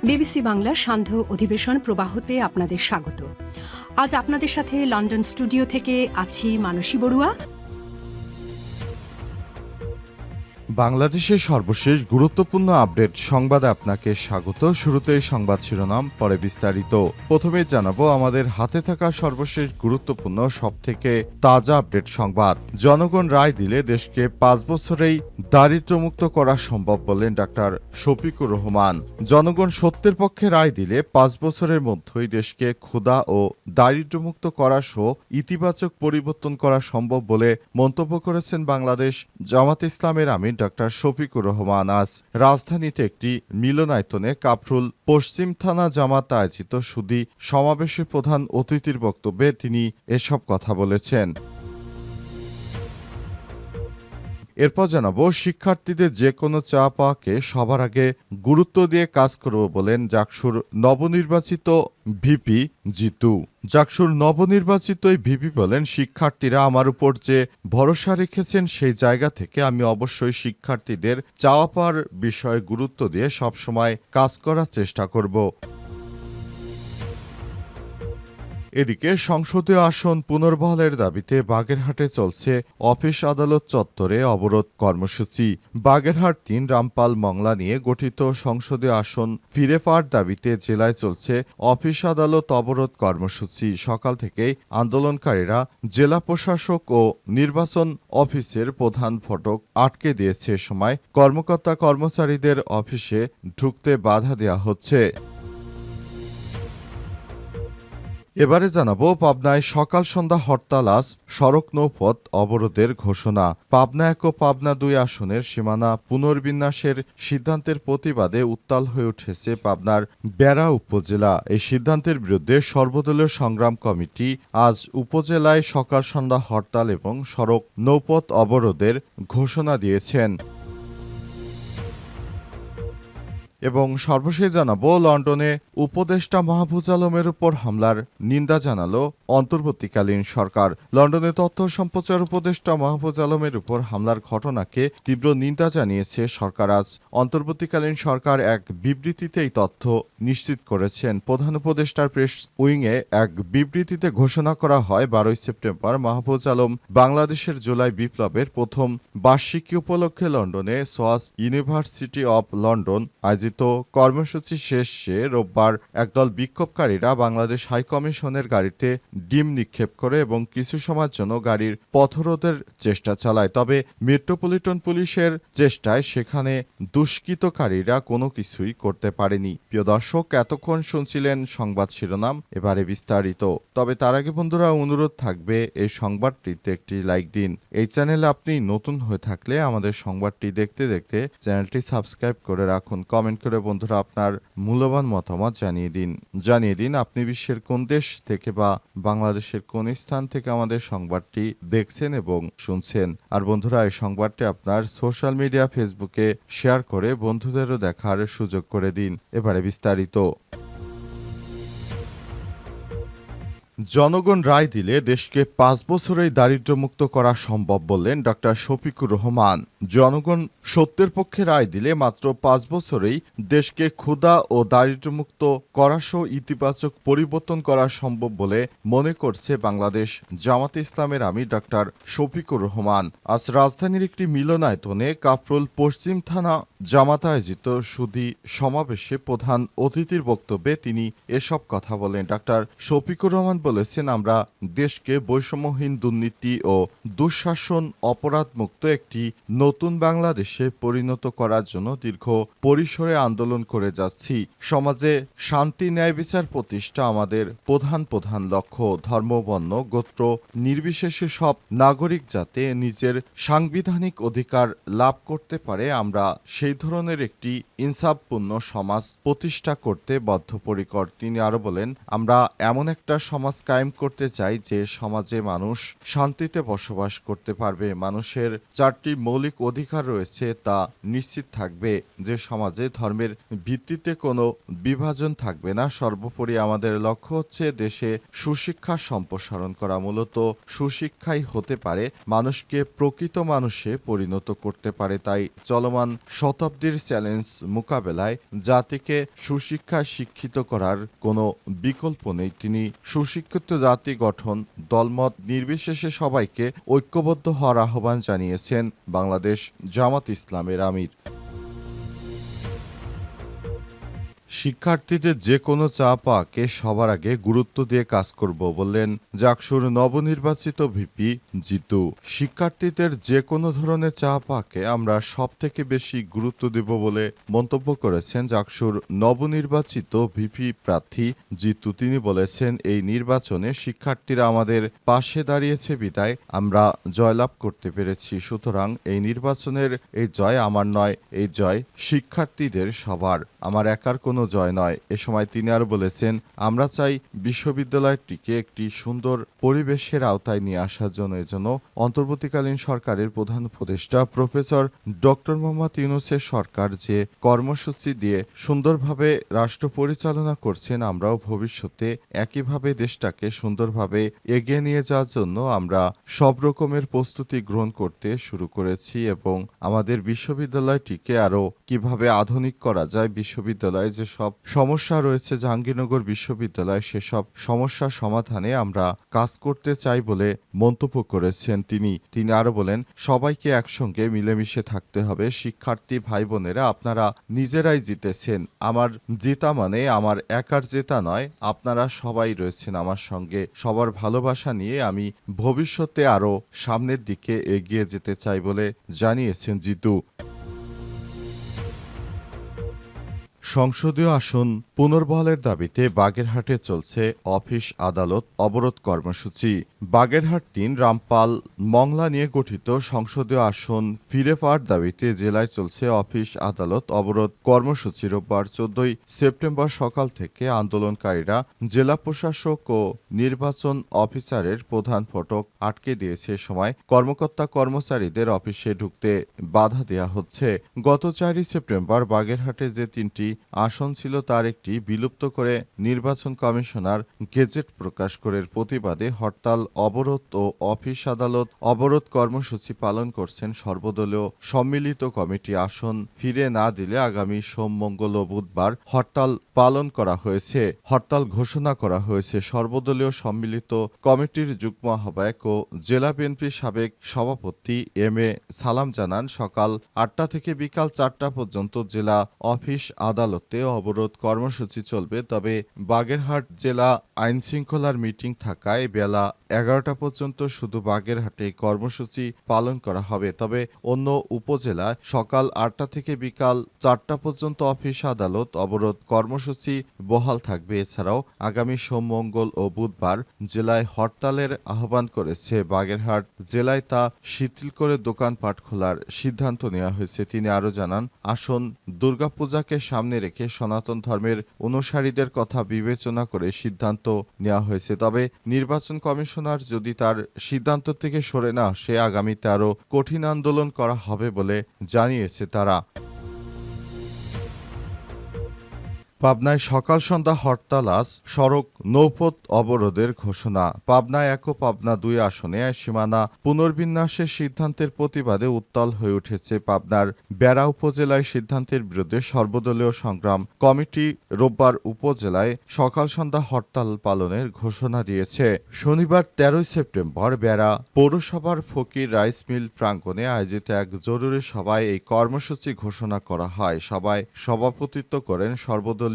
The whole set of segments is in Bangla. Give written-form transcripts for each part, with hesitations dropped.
বিবিসি বাংলার সান্ধ্য অধিবেশন প্রবাহতে আপনাদের স্বাগত। আজ আপনাদের সাথে লন্ডন স্টুডিও থেকে আছি মানসী বড়ুয়া। বাংলাদেশের সর্বশেষ গুরুত্বপূর্ণ আপডেট সংবাদে আপনাকে স্বাগত। শুরুতেই সংবাদ শিরোনাম, পরে বিস্তারিত। প্রথমে জানাবো আমাদের হাতে থাকা সর্বশেষ গুরুত্বপূর্ণ সবথেকে তাজা আপডেট সংবাদ। জনগণ রায় দিলে দেশকে 5 বছরেই দারিদ্র্যমুক্ত করা সম্ভব বললেন ডাক্তার শফিকুর রহমান। জনগণ সত্যের পক্ষে রায় দিলে 5 বছরের মধ্যেই দেশকে ক্ষুধা ও দারিদ্র্যমুক্ত করা সহ ইতিবাচক পরিবর্তন করা সম্ভব বলে মন্তব্য করেছেন বাংলাদেশ জামাত ইসলামের আমির ডাক্তার শফিকুর রহমান। আজ রাজধানীতে একটি মিলনায়তনে কাফরুল পশ্চিম থানা জামাত আয়োজিত সুধী সমাবেশে প্রধান অতিথির বক্তব্যে তিনি এসব কথা বলেছেন। এরপর জানাবো শিক্ষার্থীদের যে কোনো চা পাওয়াকে সবার আগে গুরুত্ব দিয়ে কাজ করব বলেন জাকসুর নবনির্বাচিত ভিপি জিতু। জাকসুর নবনির্বাচিত এই ভিপি বলেন, শিক্ষার্থীরা আমার উপর যে ভরসা রেখেছেন সেই জায়গা থেকে আমি অবশ্যই শিক্ষার্থীদের চাওয়া পাওয়ার বিষয়ে গুরুত্ব দিয়ে সবসময় কাজ করার চেষ্টা করব। এদিকে সংসদীয় আসন পুনর্বহালের দাবিতে বাগেরহাটে চলছে অফিস আদালত চত্বরে অবরোধ কর্মসূচি। বাগেরহাট ৩ রামপাল মংলা নিয়ে গঠিত সংসদীয় আসন ফিরে পাওয়ার দাবিতে জেলায় চলছে অফিস আদালত অবরোধ কর্মসূচি। সকাল থেকেই আন্দোলনকারীরা জেলা প্রশাসক ও নির্বাচন অফিসের প্রধান ফটক আটকে দিয়েছে। এ সময় কর্মকর্তা কর্মচারীদের অফিসে ঢুকতে বাধা দেওয়া হচ্ছে। এবারে জানাবো পাবনায় সকাল সন্ধ্যা হরতাল, আজ সড়ক নৌপথ অবরোধের ঘোষণা। পাবনা ১ ও পাবনা ২ আসনের সীমানা পুনর্বিন্যাসের সিদ্ধান্তের প্রতিবাদে উত্তাল হয়ে উঠেছে পাবনার বেড়া উপজেলা। এই সিদ্ধান্তের বিরুদ্ধে সর্বদলীয় সংগ্রাম কমিটি আজ উপজেলায় সকাল সন্ধ্যা হরতাল এবং সড়ক নৌপথ অবরোধের ঘোষণা দিয়েছেন। এবং সর্বশেষ জানাবো লন্ডনে উপদেষ্টা মাহফুজ আলমের উপর হামলার নিন্দা জানালো অন্তর্বর্তীকালীন সরকার। লন্ডনে তথ্য সম্প্রচার উপদেষ্টা মাহফুজ আলমের উপর হামলার ঘটনাকে তীব্র নিন্দা জানিয়েছে সরকার। আজ অন্তর্বর্তীকালীন সরকার এক বিবৃতিতে এই তথ্য নিশ্চিত করেছেন। প্রধান উপদেষ্টার প্রেস উইংয়ে এক বিবৃতিতে ঘোষণা করা হয়, 12 সেপ্টেম্বর মাহফুজ আলম বাংলাদেশের জুলাই বিপ্লবের প্রথম বার্ষিকী উপলক্ষে লন্ডনে সোয়াস ইউনিভার্সিটি অব লন্ডন আয়োজিত কর্মসূচি শেষে রোববার একদল বিক্ষোভকারীরা বাংলাদেশ হাইকমিশনের গাড়িতে ডিম নিক্ষেপ করে এবং কিছু সময়ের জন্য গাড়ির পথরোধের চেষ্টা চালায়। তবে মেট্রোপলিটন পুলিশের চেষ্টায় সেখানে দুষ্কৃতকারীরা কোনো কিছুই করতে পারেনি। প্রিয় দর্শক, এতক্ষণ শুনছিলেন সংবাদ শিরোনাম, এবারে বিস্তারিত। তবে তার আগে বন্ধুরা অনুরোধ থাকবে এই সংবাদটিতে একটি লাইক দিন। এই চ্যানেলে আপনি নতুন হয়ে থাকলে আমাদের সংবাদটি দেখতে দেখতে চ্যানেলটি সাবস্ক্রাইব করে রাখুন। কমেন্ট করে বন্ধুরা আপনার মূল্যবান মতামত জানিয়ে দিন আপনি বিশ্বের কোন দেশ থেকে বা বাংলাদেশের কোন স্থান থেকে আমাদের সংবাদটি দেখছেন এবং শুনছেন। আর বন্ধুরা, এই সংবাদটি আপনার সোশ্যাল মিডিয়া ফেসবুকে শেয়ার করে বন্ধুদেরও দেখার সুযোগ করে দিন। এবারে বিস্তারিত। জনগণ রায় দিলে দেশকে 5 বছরেই দারিদ্র্যমুক্ত করা সম্ভব বললেন ডাক্তার শফিকুর রহমান। জনগণ সত্যের পক্ষে রায় দিলে মাত্র 5 বছরেই দেশকে ক্ষুধা ও দারিদ্র্যমুক্ত করা সহ ইতিবাচক পরিবর্তন করা সম্ভব বলে মনে করছে বাংলাদেশ জামাত ইসলামের আমির ডাক্তার শফিকুর রহমান। আজ রাজধানীর একটি মিলনায়তনে কাফরুল পশ্চিম থানা জামাত আয়োজিত সুধী সমাবেশে প্রধান অতিথির বক্তব্যে তিনি এসব কথা বলেন। ডাক্তার শফিকুর রহমান বলেছেন, আমরা দেশকে বৈষম্যহীন, দুর্নীতি ও দুঃশাসন অপরাধমুক্ত একটি নতুন বাংলাদেশে পরিণত করার জন্য দীর্ঘ পরিসরে আন্দোলন করে যাচ্ছি। সমাজে শান্তি, ন্যায় বিচার প্রতিষ্ঠা আমাদের প্রধান লক্ষ্য। ধর্ম, বর্ণ, গোত্র নির্বিশেষে সব নাগরিক যাতে নিজের সাংবিধানিক অধিকার লাভ করতে পারে, আমরা সেই ধরনের একটি ইনসাফপূর্ণ সমাজ প্রতিষ্ঠা করতে বদ্ধপরিকর। তিনি আরো বলেন, আমরা এমন একটা সমাজ কায়েম করতে চাই যে সমাজে মানুষ শান্তিতে বসবাস করতে পারবে, মানুষের 4টি মৌলিক অধিকার রয়েছে তা নিশ্চিত থাকবে, যে সমাজে ধর্মের ভিত্তিতে কোনো বিভাজন থাকবে না। সর্বোপরি আমাদের লক্ষ্য হচ্ছে দেশে সুশিক্ষা সম্প্রসারণ করা। মূলত সুশিক্ষাই হতে পারে মানুষকে প্রকৃত মানুষে পরিণত করতে পারে। তাই চলমান শত শতাব্দীর চ্যালেঞ্জ মোকাবেলায় জাতিকে সুশিক্ষায় শিক্ষিত করার কোনো বিকল্প নেই। তিনি সুশিক্ষিত জাতি গঠন দলমত নির্বিশেষে সবাইকে ঐক্যবদ্ধ হওয়ার আহ্বান জানিয়েছেন বাংলাদেশ জামাত ইসলামের আমির। শিক্ষার্থীদের যে কোনো চাপাকে সবার আগে গুরুত্ব দিয়ে কাজ করব বললেন জাকসুর নবনির্বাচিত ভিপি জিতু। শিক্ষার্থীদের যে কোনো ধরনের চাপাকে আমরা সবথেকে বেশি গুরুত্ব দেব বলে মন্তব্য করেছেন জাকসুর নবনির্বাচিত ভিপি প্রার্থী জিতু। তিনি বলেছেন, এই নির্বাচনে শিক্ষার্থীরা আমাদের পাশে দাঁড়িয়েছে বিদায় আমরা জয়লাভ করতে পেরেছি। সুতরাং এই নির্বাচনের এই জয় আমার নয়, এই জয় শিক্ষার্থীদের সবার, আমার একার কোনো জয় নয়। এ সময় তিনি আরও বলেছেন, আমরা চাই বিশ্ববিদ্যালয়টিকে একটি সুন্দর পরিবেশের আওতায় নিয়ে আসার জন্য এজন্য অন্তর্বর্তীকালীন সরকারের প্রধান উপদেষ্টা প্রফেসর ডক্টর মোহাম্মদ ইউনূসের সরকার যে কর্মসূচি দিয়ে সুন্দরভাবে রাষ্ট্র পরিচালনা করছেন, আমরাও ভবিষ্যতে একইভাবে দেশটাকে সুন্দরভাবে এগিয়ে নিয়ে যাওয়ার জন্য আমরা সব রকমের প্রস্তুতি গ্রহণ করতে শুরু করেছি এবং আমাদের বিশ্ববিদ্যালয়টিকে আরও কিভাবে আধুনিক করা যায়, বিশ্ববিদ্যালয়ে যে সব সমস্যা রয়েছে জাহাঙ্গীরনগর বিশ্ববিদ্যালয়, সেসব সমস্যা সমাধানে আমরা কাজ করতে চাই বলে মন্তব্য করেছেন তিনি আরো বলেন, সবাইকে একসঙ্গে মিলেমিশে থাকতে হবে। শিক্ষার্থী ভাই বোনেরা, আপনারা নিজেরাই জিতেছেন। আমার জেতা মানে আমার একার জেতা নয়, আপনারা সবাই রয়েছেন আমার সঙ্গে। সবার ভালোবাসা নিয়ে আমি ভবিষ্যতে আরো সামনের দিকে এগিয়ে যেতে চাই বলে জানিয়েছেন জিতু। সংসদীয় আসন পুনর্বহালের দাবিতে বাগেরহাটে চলছে অফিস আদালত অবরোধ কর্মসূচি। বাগেরহাট ৩ রামপাল মংলা নিয়ে গঠিত সংসদীয় আসন ফিরে পাওয়ার দাবিতে জেলায় চলছে অফিস আদালত অবরোধ কর্মসূচি। রোববার ১৪ সেপ্টেম্বর সকাল থেকে আন্দোলনকারীরা জেলা প্রশাসক ও নির্বাচন অফিসারের প্রধান ফটক আটকে দিয়েছে। সময় কর্মকর্তা কর্মচারীদের অফিসে ঢুকতে বাধা দেওয়া হচ্ছে। গত ৪ সেপ্টেম্বর বাগেরহাটে যে ৩টি আসন ছিল তার একটি বিলুপ্ত করে নির্বাচন কমিশনার গেজেট প্রকাশ করে প্রতিবাদে হরতাল অবরোধ ও অফিস আদালত অবরোধ কর্মসূচি পালন করছেন সর্বদলীয় সম্মিলিত কমিটি। আসন ফিরে না দিলে আগামী সোম, মঙ্গল ও বুধবার হরতাল পালন করা হয়েছে। হরতাল ঘোষণা করা হয়েছে। সর্বদলীয় সম্মিলিত কমিটির যুগ্ম আহ্বায়ক ও জেলা বিএনপির সাবেক সভাপতি এম এ সালাম জানান, সকাল ৮টা থেকে বিকাল ৪টা পর্যন্ত জেলা অফিস আদালতে অবরোধ কর্মসূচি চলবে। তবে বাগেরহাট জেলা আইনশৃঙ্খলার মিটিং থাকায় বেলা ১১টা পর্যন্ত শুধু বাগেরহাটে কর্মসূচি পালন করা হবে। তবে অন্য উপজেলা সকাল ৮টা থেকে বিকাল ৪টা পর্যন্ত অফিস আদালত অবরোধ কর্মসূচি বহাল থাকবে। এছাড়াও আগামী সোম, মঙ্গল ও বুধবার জেলায় হরতালের আহ্বান করেছে। বাগেরহাট জেলায় তা শিথিল করে দোকানপাট খোলার সিদ্ধান্ত নেওয়া হয়েছে। তিনি আরও জানান, আসন দুর্গাপূজাকে সামনে রেখে সনাতন ধর্মের অনুসারীদের কথা বিবেচনা করে সিদ্ধান্ত নেওয়া হয়েছে। তবে নির্বাচন কমিশনার যদি তার সিদ্ধান্ত থেকে সরে না আসে, আগামীতে আরও কঠিন আন্দোলন করা হবে বলে জানিয়েছে তারা। পাবনায় সকাল সন্ধ্যা হরতাল, আজ সড়ক নৌপথ অবরোধের ঘোষণা। পাবনা ১ ও পাবনা ২ আসনে সীমানা পুনর্বিন্যাসের সিদ্ধান্তের প্রতিবাদে উত্তাল হয়ে উঠেছে পাবনার বেড়া উপজেলায়। সিদ্ধান্তের বিরুদ্ধে সর্বদলীয় সংগ্রাম কমিটি রোববার উপজেলায় সকাল সন্ধ্যা হরতাল পালনের ঘোষণা দিয়েছে। শনিবার ১৩ সেপ্টেম্বর বেড়া পৌরসভার ফকির রাইস মিল প্রাঙ্গণে আয়োজিত এক জরুরি সভায় এই কর্মসূচি ঘোষণা করা হয়। সভায় সভাপতিত্ব করেন সর্বদলীয়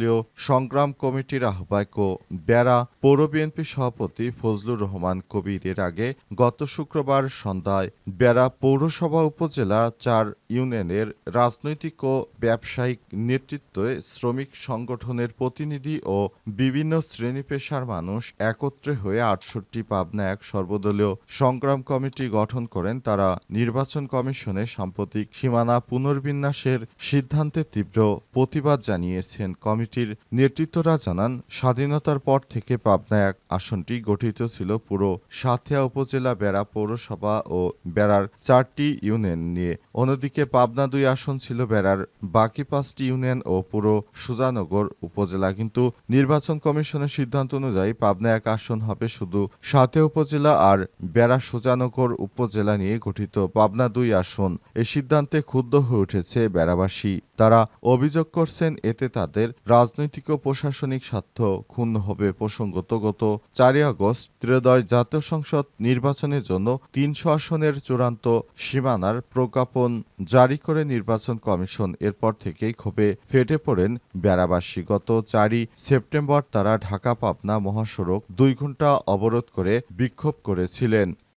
সংগ্রাম কমিটির আহ্বায়ক ও বেড়া পৌর বিএনপি সভাপতি ফজলুর রহমান কবির। এর আগে গত শুক্রবার সন্ধ্যায় বেড়া পৌরসভা উপজেলা ৪ ইউনিয়নের রাজনৈতিক ও ব্যবসায়িক নেতৃত্বে শ্রমিক সংগঠনের প্রতিনিধি ও বিভিন্ন শ্রেণী পেশার মানুষ একত্রে হয়ে ৬৮ পাবনা ১ সর্বদলীয় সংগ্রাম কমিটি গঠন করেন। তারা নির্বাচন কমিশনের সাম্প্রতিক সীমানা পুনর্বিন্যাসের সিদ্ধান্তে তীব্র প্রতিবাদ জানিয়েছেন। কমিটির নেতৃত্বরা জানান, স্বাধীনতার পর থেকে পাবনা 1 আসনটি গঠিত ছিল পুরো সাঁথিয়া উপজেলা, বেড়া পৌরসভা ও বেড়ার 4টি ইউনিয়ন নিয়ে। অন্যদিকে পাবনা 2 আসন ছিল বেড়ার বাকি 5টি ইউনিয়ন ও পুরো সুজানগর উপজেলা। কিন্তু নির্বাচন কমিশনের সিদ্ধান্ত অনুযায়ী পাবনা 1 আসন হবে শুধু সাঁথিয়া উপজেলা আর বেড়া সুজানগর উপজেলা নিয়ে গঠিত। পাবনা 2 আসন এই সিদ্ধান্তে ক্ষুব্ধ হয়ে উঠেছে বেড়াবাসী। তারা অভিযোগ করছেন এতে তাদের রাজনৈতিক ও প্রশাসনিক স্বার্থ ক্ষুণ্ণ হবে। প্রসঙ্গত গত 4 আগস্ট ত্রয়োদশ জাতীয় সংসদ নির্বাচনের জন্য 300 আসনের চূড়ান্ত সীমানার প্রজ্ঞাপন জারি করে নির্বাচন কমিশন। এরপর থেকেই ক্ষোভে ফেটে পড়েন বেড়াবাসী। গত 4 সেপ্টেম্বর তারা ঢাকা পাবনা মহাসড়ক 2 ঘন্টা অবরোধ করে বিক্ষোভ করেছিলেন।